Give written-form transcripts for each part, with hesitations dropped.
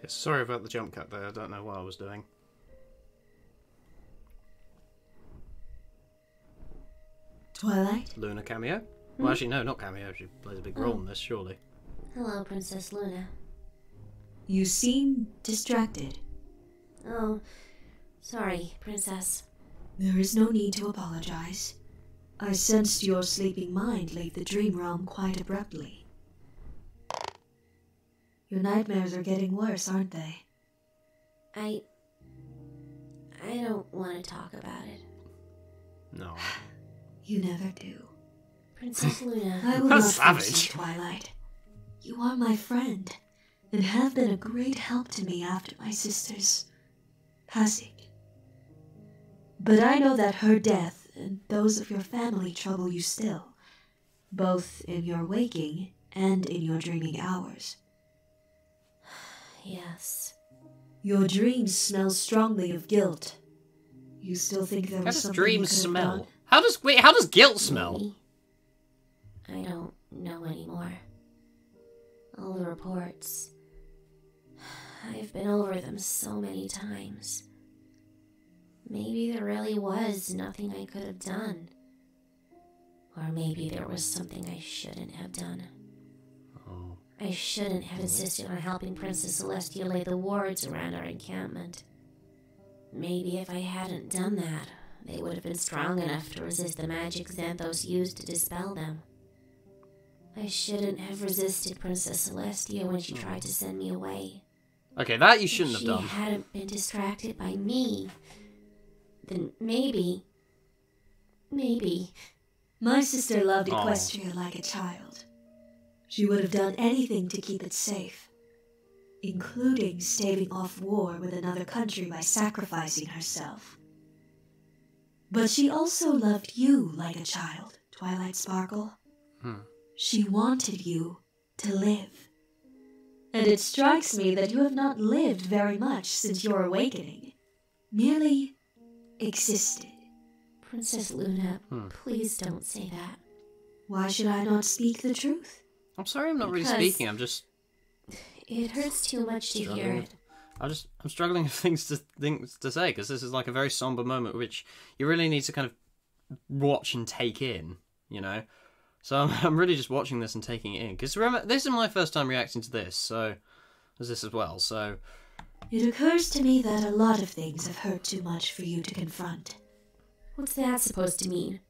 Yes, sorry about the jump cut there. I don't know what I was doing. Twilight? Luna cameo? Well, actually, no, not cameo. She plays a big role in this, surely. Hello, Princess Luna. You seem distracted. Oh, sorry, Princess. There is no need to apologize. I sensed your sleeping mind leave the dream realm quite abruptly. Your nightmares are getting worse, aren't they? I don't want to talk about it. No. You never do. Princess Luna. I will not Savage. force you, Twilight. You are my friend, and have been a great help to me after my sister's passing. But I know that her death and those of your family trouble you still, both in your waking and in your dreaming hours. Yes. Your dreams smell strongly of guilt. You still think there How was does something dreams you could have smell? done? How does guilt smell? Maybe. I don't know anymore. All the reports. I've been over them so many times. Maybe there really was nothing I could have done. Or maybe there was something I shouldn't have done. Oh. I shouldn't have insisted on helping Princess Celestia lay the wards around our encampment. Maybe if I hadn't done that, they would have been strong enough to resist the magic Xanthos used to dispel them. I shouldn't have resisted Princess Celestia when she tried to send me away. Okay, that you shouldn't have If done. she hadn't been distracted by me, then maybe... My sister loved Aw. Equestria like a child. She would have done anything to keep it safe, including staving off war with another country by sacrificing herself. But she also loved you like a child, Twilight Sparkle. She wanted you to live. And it strikes me that you have not lived very much since your awakening. Merely existed. Princess Luna, please don't say that. Why should I not speak the truth? I'm sorry I'm not really Because- speaking, I'm just It hurts too much to hear struggling. it. I'm struggling with things to say, because this is like a very somber moment which you really need to kind of watch and take in, you know? So I'm really just watching this and taking it in. Because remember, this is my first time reacting to this, so... There's this as well, so... It occurs to me that a lot of things have hurt too much for you to confront. What's that supposed to mean?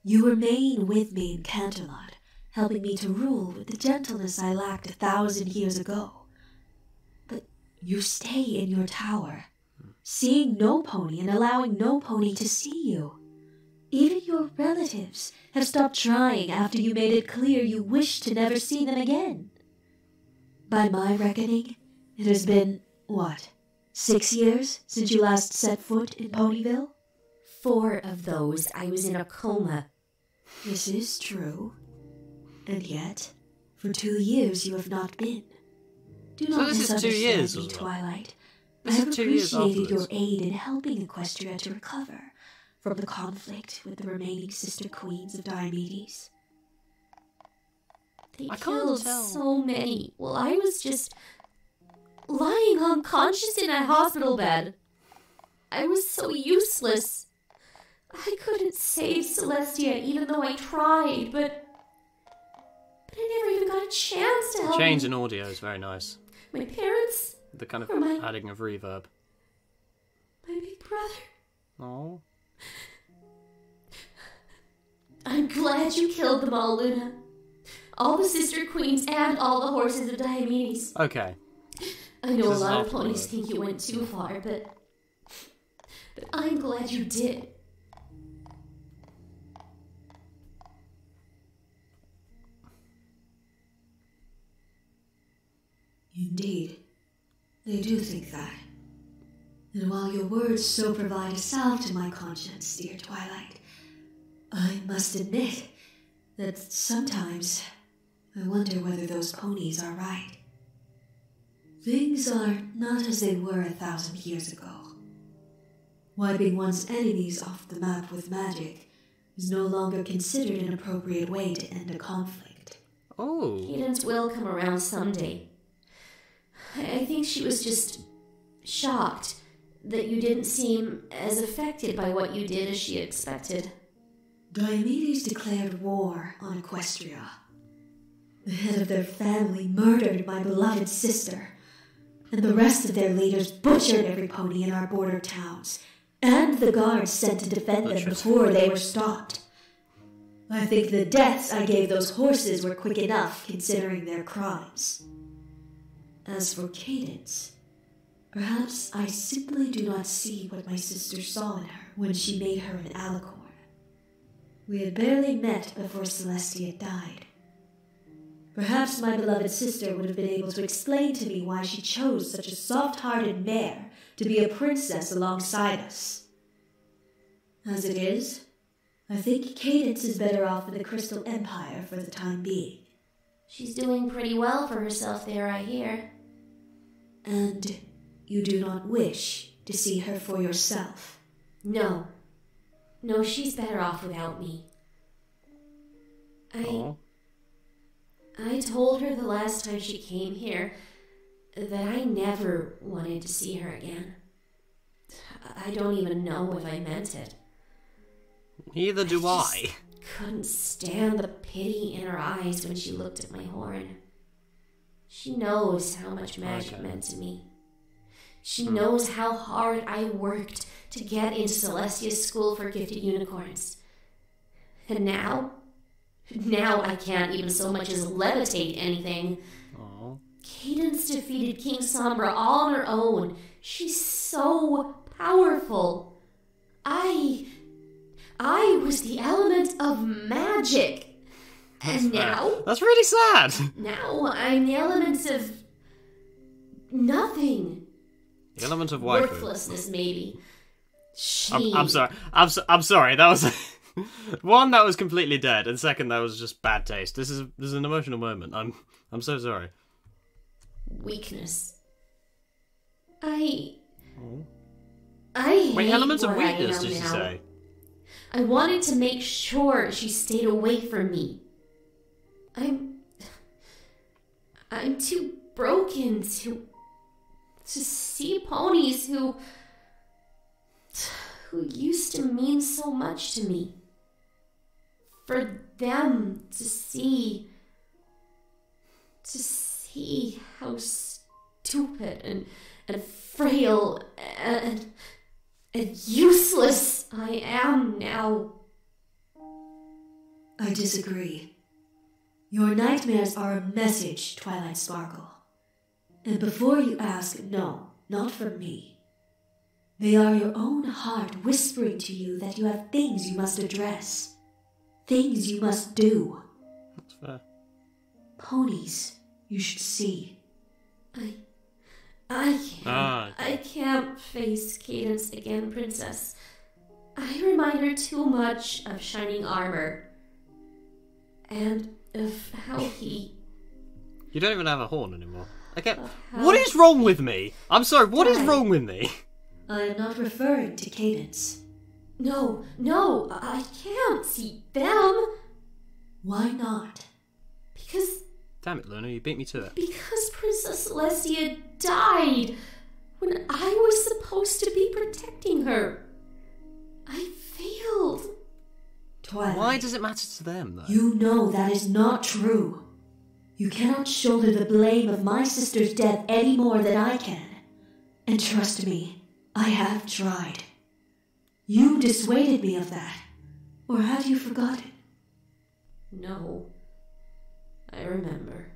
You remain with me in Canterlot, helping me to rule with the gentleness I lacked 1,000 years ago. But you stay in your tower, seeing no pony and allowing no pony to see you. Even your relatives have stopped trying after you made it clear you wished to never see them again. By my reckoning, it has been, what, 6 years since you last set foot in Ponyville? 4 of those, I was in a coma. This is true. And yet, for 2 years you have not been. Do So not this is 2 misunderstand years me, as well? Twilight. This I have is 2 years appreciated your afterwards. aid in helping Equestria to recover from the conflict with the remaining sister queens of Diomedes. They I can't killed tell. so many while I was just lying unconscious in a hospital bed. I was so useless. I couldn't save Celestia even though I tried, but I never even got a chance to help Change me. in audio is very nice. My parents, The kind of Or my- adding of reverb. my big brother. Oh. I'm glad you killed them all, Luna. All the sister queens and all the horses of Diomedes. Okay. I know a This is lot of afterward. ponies think you went too far, but I'm glad you did. Indeed, they do think that. And while your words so provide a salve to my conscience, dear Twilight, I must admit that sometimes I wonder whether those ponies are right. Things are not as they were 1,000 years ago. Wiping one's enemies off the map with magic is no longer considered an appropriate way to end a conflict. Oh. Cadence will come around someday. I think she was just shocked that you didn't seem as affected by what you did as she expected. Diomedes declared war on Equestria. The head of their family murdered my beloved sister, and the rest of their leaders butchered every pony in our border towns, and the guards sent to defend them before they were stopped. I think the deaths I gave those horses were quick enough, considering their crimes. As for Cadence, perhaps I simply do not see what my sister saw in her when she made her an alicorn. We had barely met before Celestia died. Perhaps my beloved sister would have been able to explain to me why she chose such a soft-hearted mare to be a princess alongside us. As it is, I think Cadence is better off in the Crystal Empire for the time being. She's doing pretty well for herself there, I hear. And you do not wish to see her for yourself? No. No, she's better off without me. I told her the last time she came here that I never wanted to see her again. I don't even know if I meant it. Neither do I. Couldn't stand the pity in her eyes when she looked at my horn. She knows how much magic meant to me. She knows how hard I worked to get into Celestia's school for gifted unicorns. And now I can't even so much as levitate anything. Aww. Cadence defeated King Sombra all on her own. She's so powerful. I was the element of magic. And now... That's really sad. Now I'm the element of... nothing. The element of waifu. Worthlessness, maybe. Shame. I'm sorry. I'm sorry. That was... One, that was completely dead, and second, that was just bad taste. This is an emotional moment. I'm so sorry. Weakness. I Wait, hate elements of where I weakness, am did you now. say? I wanted to make sure she stayed away from me. I'm too broken to see ponies who used to mean so much to me. For them to see how stupid and frail and useless I am now. I disagree. Your nightmares are a message, Twilight Sparkle. And before you ask, no, not from me. They are your own heart whispering to you that you have things you must address. Things you must do. That's fair. Ponies you should see. I can't face Cadence again, Princess. I remind her too much of Shining Armor. And of how he... You don't even have a horn anymore. Okay, what is wrong with me? I'm sorry, what is wrong with me? I am not referring to Cadence. No, I can't see them. Why not? Because... Damn it, Luna, you beat me to it. Because Princess Celestia died when I was supposed to be protecting her. I failed. Twilight. Why does it matter to them, though? You know that is not true. You cannot shoulder the blame of my sister's death any more than I can. And trust me, I have tried. You dissuaded me of that. Or had you forgotten? No. I remember.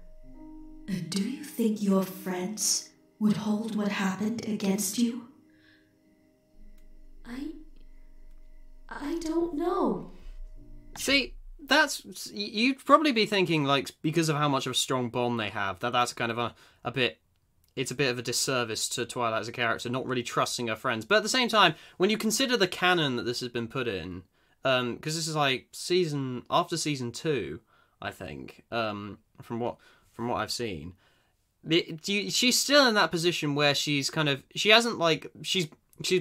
And do you think your friends would hold what happened against you? I don't know. See, that's... You'd probably be thinking, like, because of how much of a strong bond they have, that's kind of a bit... It's a bit of a disservice to Twilight as a character, not really trusting her friends. But at the same time, when you consider the canon that this has been put in, because this is like after season 2, I think, from what I've seen, she's still in that position where she's kind of she's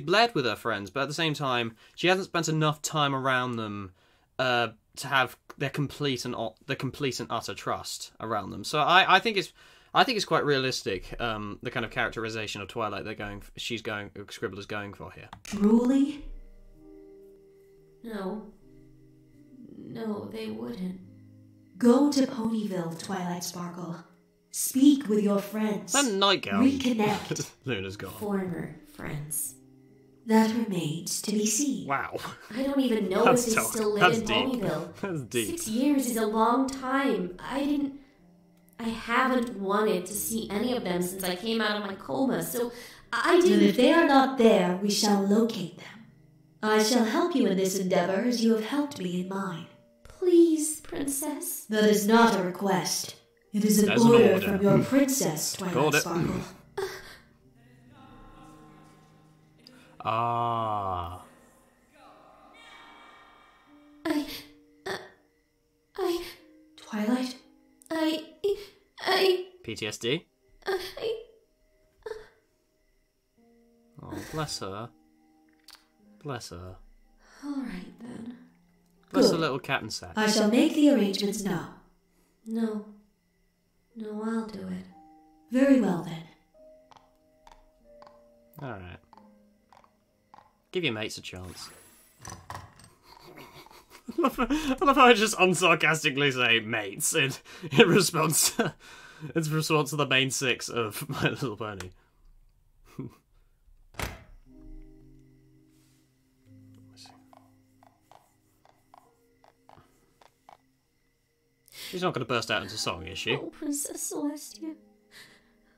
bled with her friends, but at the same time, she hasn't spent enough time around them to have their complete and utter trust around them. So I think I think it's quite realistic. The kind of characterization of Twilight Scribbler's going for here. Truly? No. No, they wouldn't. Go to Ponyville, Twilight Sparkle. Speak with your friends. That nightgown. Reconnect. Luna's gone. Former friends. That remains to be seen. Wow. I don't even know That's if they dark. still live That's in deep. Ponyville. That's deep. 6 years is a long time. I haven't wanted to see any of them since I came out of my coma, so I And didn't... if they are not there, we shall locate them. I shall help you in this endeavor as you have helped me in mine. Please, princess. That is not a request. It is an That's an order order. from your princess, Got Twilight it. Sparkle. Ah. Twilight? PTSD? Oh, bless her. Bless her. Alright then. Bless Good. the little cat and sack. I shall make the arrangements now. No. No, I'll do it. Very well then. Alright. Give your mates a chance. I love how I just unsarcastically say mates in response to, the main 6 of My Little Pony. She's not going to burst out into song, is she? Oh, Princess Celestia.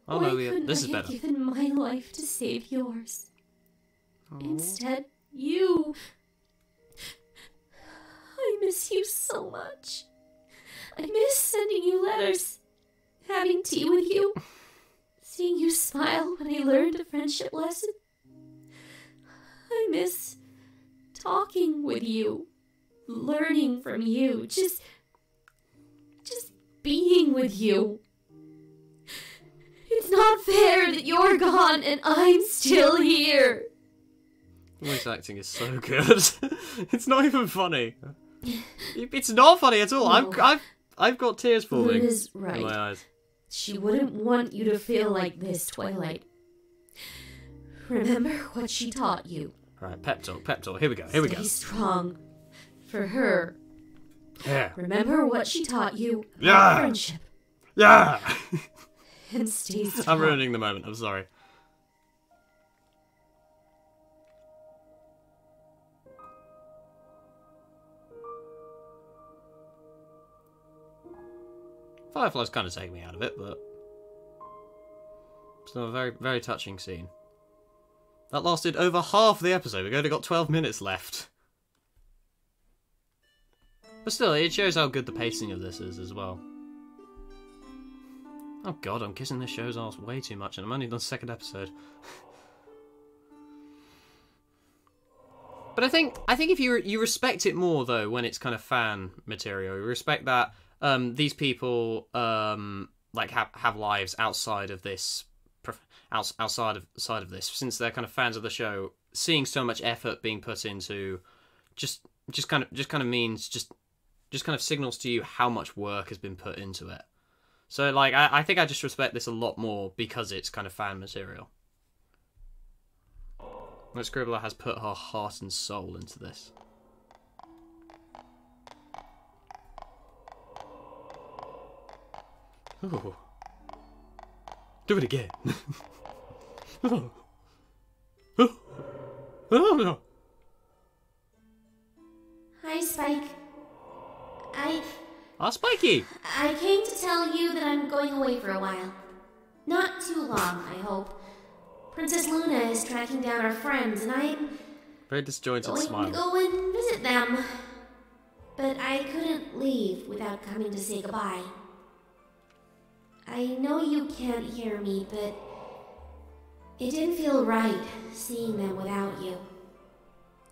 Oh Why no, couldn't this I is have better. given my life to save yours? Aw. Instead, you... I miss you so much. I miss sending you letters, having tea with you, seeing you smile when I learned a friendship lesson. I miss talking with you, learning from you, just being with you. It's not fair that you're gone and I'm still here. Voice acting is so good. It's not even funny. It's not funny at all. No. I've got tears falling Luna's in right. my eyes. She wouldn't want you to feel like this, Twilight. Remember what she taught you. Right, pep talk. Here we go. Stay strong. For her. Yeah. Remember what she taught you. Yeah. About friendship. Yeah. And stay strong. I'm ruining the moment. I'm sorry. Firefly's kind of taking me out of it, but still a very, very touching scene. That lasted over half the episode. We've only got 12 minutes left. But still, it shows how good the pacing of this is as well. Oh god, I'm kissing this show's ass way too much, and I'm only on the 2nd episode. But I think if you respect it more though when it's kind of fan material, you respect that these people like have lives outside of this, outside of this, since they're kind of fans of the show. Seeing so much effort being put into just kind of means just kind of signals to you how much work has been put into it. So like I think I just respect this a lot more because it's kind of fan material. Like Scribbler has put her heart and soul into this. Oh. Do it again. Oh. Oh. Oh no. Hi, Spike. Ah, Spiky! I came to tell you that I'm going away for a while. Not too long, I hope. Princess Luna is tracking down our friends, and I'm Very disjointed going smile. to go and visit them. But I couldn't leave without coming to say goodbye. I know you can't hear me, but it didn't feel right seeing them without you.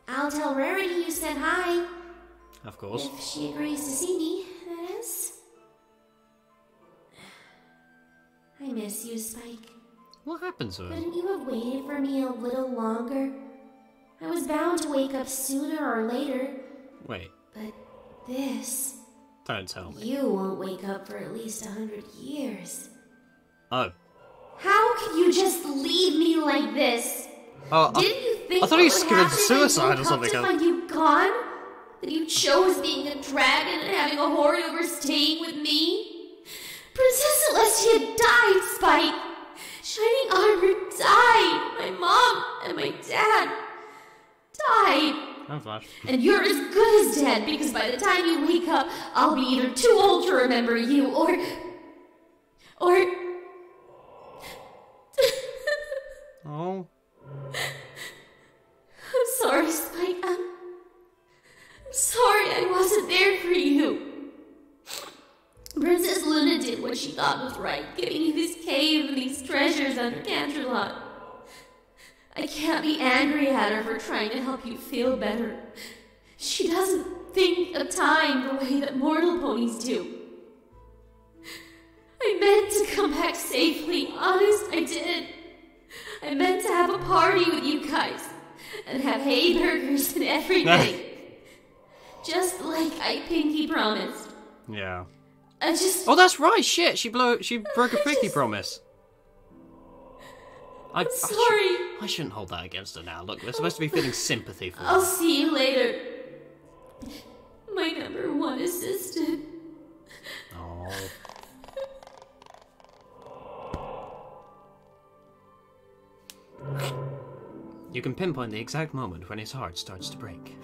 I'll tell Rarity you said hi. Of course. If she agrees to see me, that is. I miss you, Spike. What happened to him? Couldn't you have waited for me a little longer? I was bound to wake up sooner or later, Wait, but this... don't tell me. You won't wake up for at least 100 years. Oh. How could you just leave me like this? Oh, Didn't you think I thought he what was would committed happen if suicide I or woke something. up to find you gone? That you chose being a dragon and having a horde over staying with me? Princess Celestia died, Spike. Shining Armor died. My mom and my dad died. I'm Flash. And you're as good as dead, because by the time you wake up, I'll be either too old to remember you, or... Oh. I'm sorry, Spike. I'm sorry I wasn't there for you. Princess Luna did what she thought was right, giving you this cave and these treasures under Canterlot. I can't be angry at her for trying to help you feel better. She doesn't think of time the way that mortal ponies do. I meant to come back safely, honest, I did. I meant to have a party with you guys, and have hay burgers and everything. Just like I pinky promised. Yeah. I just... Oh, that's right. Shit, she broke a pinky promise. I'm sorry. I shouldn't hold that against her now. Look, we're supposed to be feeling sympathy for her. I'll see you later. My number one assistant. Oh. You can pinpoint the exact moment when his heart starts to break.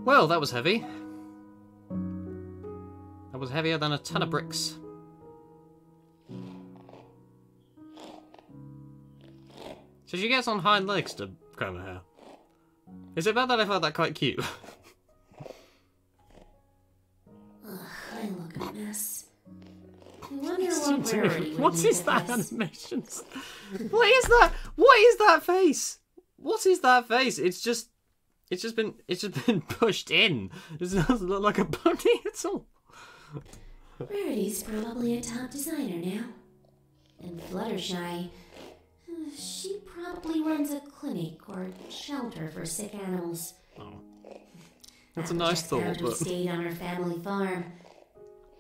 Well, that was heavy. That was heavier than a ton of bricks. So she gets on hind legs to comb her hair. Is it bad that I found that quite cute? I look a mess. I wonder what rarity would What make is it that this. animations? What is that? What is that face? What is that face? It's just been pushed in. It doesn't look like a bunny at all. Rarity's probably a top designer now. And Fluttershy, she probably runs a clinic or shelter for sick animals. Oh. That's a nice thought, but... stayed on her family farm.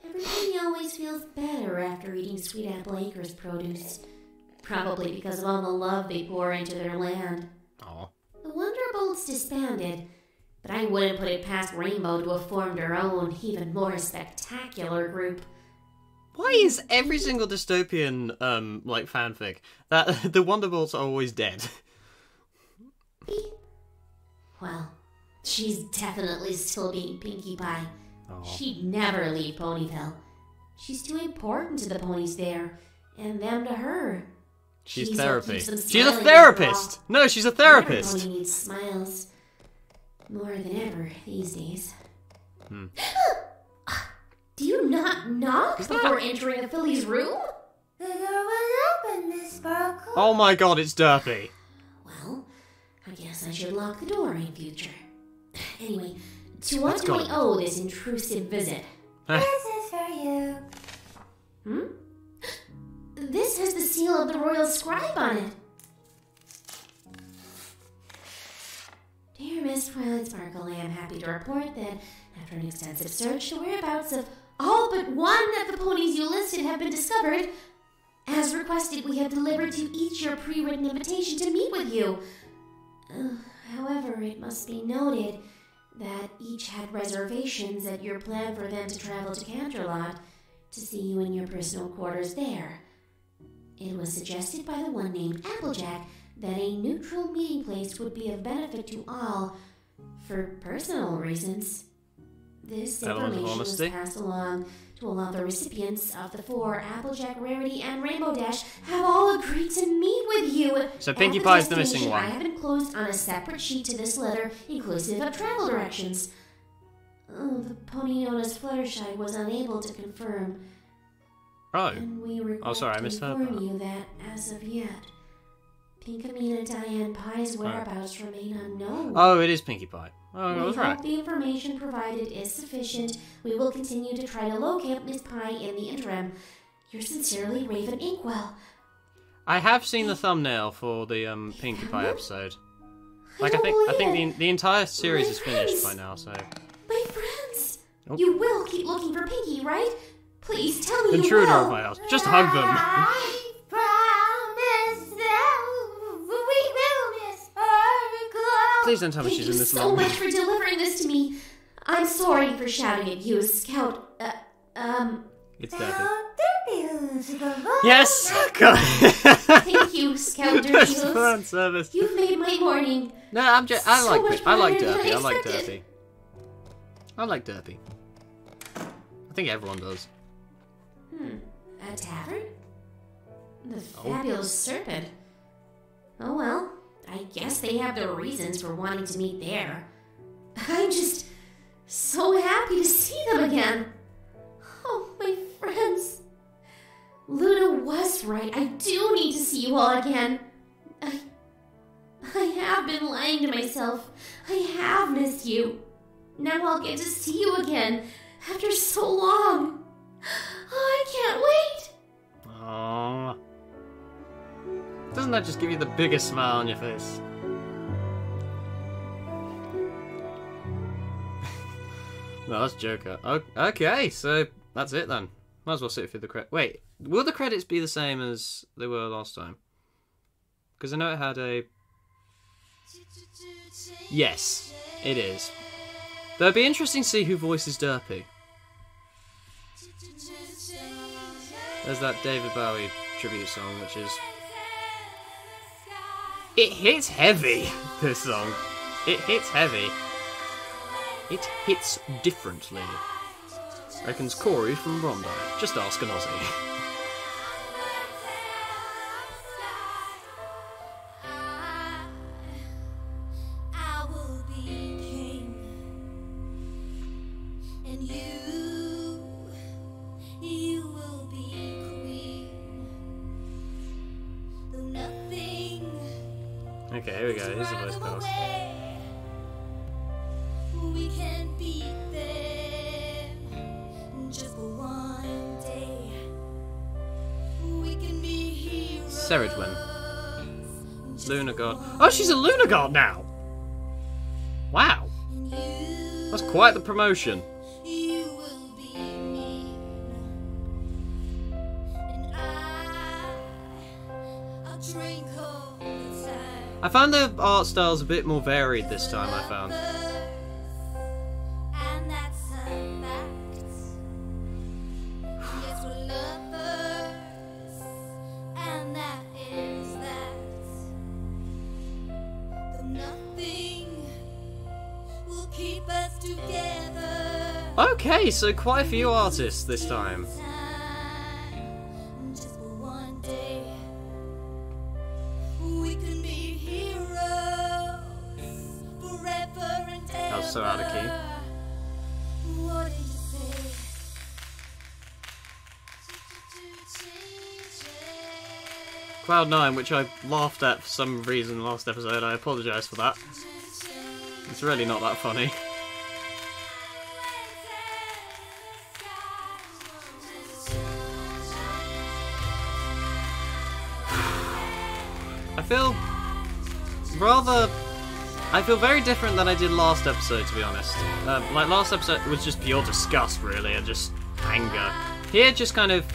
Everybody always feels better after eating Sweet Apple Acres produce. Probably because of all the love they pour into their land. Oh. The Wonderbolts disbanded, but I wouldn't put it past Rainbow to have formed her own, even more spectacular group. Why is every single dystopian, like, fanfic that the Wonderbolts are always dead? Well, she's definitely still being Pinkie Pie. Oh. She'd never leave Ponyville. She's too important to the ponies there, and them to her. She's what therapy. keeps them She's a smiling therapist! and No, she's a Every therapist! pony needs smiles. More than ever these days. Do you not knock before entering a filly's room? The door was open, Miss Sparkle. Oh my god, it's Derpy. Well, I guess I should lock the door in future. Anyway, to what Let's do go. I owe this intrusive visit? This is for you. This has the seal of the royal scribe on it. Dear Miss Twilight Sparkle, I am happy to report that, after an extensive search, the whereabouts of all but one of the ponies you listed have been discovered. As requested, we have delivered to each your pre-written invitation to meet with you. However, it must be noted that each had reservations at your plan for them to travel to Canterlot to see you in your personal quarters there. It was suggested by the one named Applejack that a neutral meeting place would be of benefit to all, for personal reasons. This Element of information was honesty. passed along to allow the recipients of the four Applejack, Rarity, and Rainbow Dash have all agreed to meet with you. So at Pinkie the Pie's the missing destination one. I have enclosed on a separate sheet to this letter, inclusive of travel directions. Oh, the pony known as Fluttershy was unable to confirm. Oh. And we regret Oh, sorry, I to misheard inform that. you that, as of yet, Pinkamena Diane Pie's whereabouts remain unknown. Oh, it is Pinkie Pie. Oh, I We was hope right. the information provided is sufficient. We will continue to try to locate Miss Pie in the interim. Yours sincerely, Raven Inkwell. I have seen the thumbnail for the Pinkie Pie episode. Like I think the entire series is finished by now. So. My friends, Oh. you will keep looking for Pinkie, right? Please tell me you Intruder will. of my house. Just hug them. I promise that we will miss her glow. Please don't tell me Thank she's you in this so long. much for delivering this to me. I'm sorry for shouting at you, Scout. It's Derpy. Oh, the musical voice. Yes. God. Thank you, Scout Best Dirty fan service. You've made my morning. No, I like much better than Derpy. I I like expected. Derpy. I like Derpy. I think everyone does. A tavern? The fabulous serpent. Oh well, I guess they have their reasons for wanting to meet there. I'm just so happy to see them again. Oh, my friends. Luna was right. I do need to see you all again. I have been lying to myself. I have missed you. Now I'll get to see you again after so long. Oh, I can't wait. Aww. Doesn't that just give you the biggest smile on your face? No, that's Joker. Okay, so that's it then. Might as well sit through the credits. Wait, will the credits be the same as they were last time? Because I know it had a... Yes, it is. Though it'd be interesting to see who voices Derpy. There's that David Bowie tribute song, which is... It hits heavy, this song. It hits heavy. It hits differently. Reckons Corey from Bondi. Just ask an Aussie. I will be king, and you will be queen. Though nothing Okay, here we go. Here's the voice class. we can beat them just for one day. We can be heroes. Seridwen. Luna God. Oh, she's a Luna God now! Wow. That's quite the promotion. You will be me, and I'll drink all the time. I found the art styles a bit more varied this time, I found. And that's a fact. Yes, we're lovers, and that is that. Though nothing will keep us together. Okay, so quite a few artists this time. Just for one day, we can be heroes forever and ever. That was so out of key. What do you say? Cloud9, which I laughed at for some reason last episode, I apologise for that. It's really not that funny. I feel very different than I did last episode, to be honest. Like last episode was just pure disgust, really, and just anger. Here, just kind of...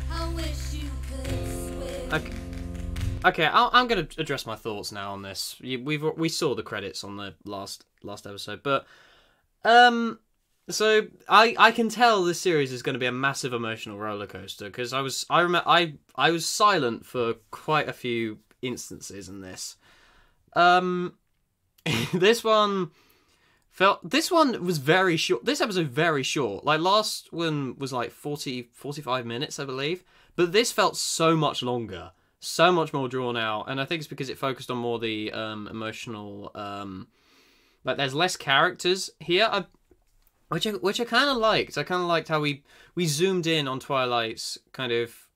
I wish you could swim. Okay, I'm going to address my thoughts now on this. We saw the credits on the last episode, but so I can tell this series is going to be a massive emotional roller coaster because I was silent for quite a few instances in this. This one was very short. This episode very short. Like last one was like 45 minutes, I believe, but this felt so much longer. So much more drawn out, and I think it's because it focused on more the emotional. Like there's less characters here, which I kind of liked. I kind of liked how we zoomed in on Twilight's kind of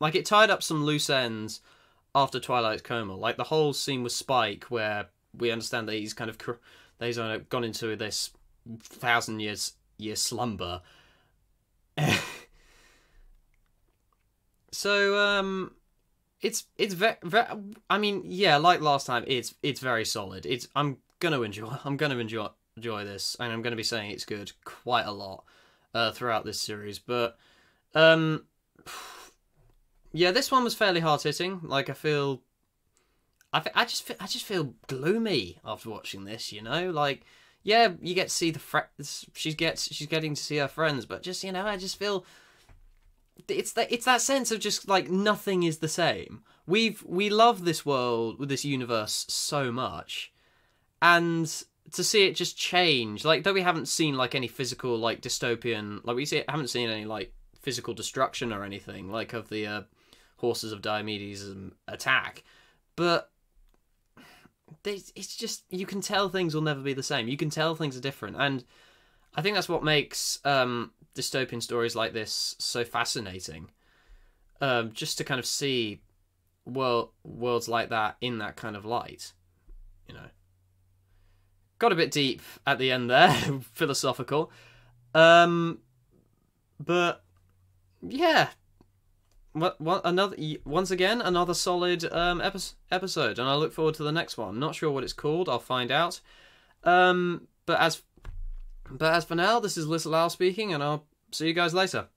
like it tied up some loose ends after Twilight's coma. Like the whole scene with Spike, where we understand that he's kind of gone into this 1,000-year slumber. So it's very, I mean, yeah, like last time, it's very solid. I'm gonna enjoy this, and I'm gonna be saying it's good quite a lot throughout this series. But yeah, this one was fairly hard hitting. Like I just feel gloomy after watching this. You know, like yeah, you get to see she's getting to see her friends, but just I just feel. It's that sense of just like nothing is the same. We love this world with this universe so much, and to see it just change, like though we haven't seen like any physical like dystopian, like haven't seen any like physical destruction or anything like of the horses of Diomedes attack, but it's just you can tell things will never be the same. You can tell things are different, and I think that's what makes dystopian stories like this so fascinating. Just to kind of see worlds like that in that kind of light, Got a bit deep at the end there, philosophical. But yeah, once again another solid episode, and I look forward to the next one. Not sure what it's called. I'll find out. But as for now, this is Little Al speaking, and I'll see you guys later.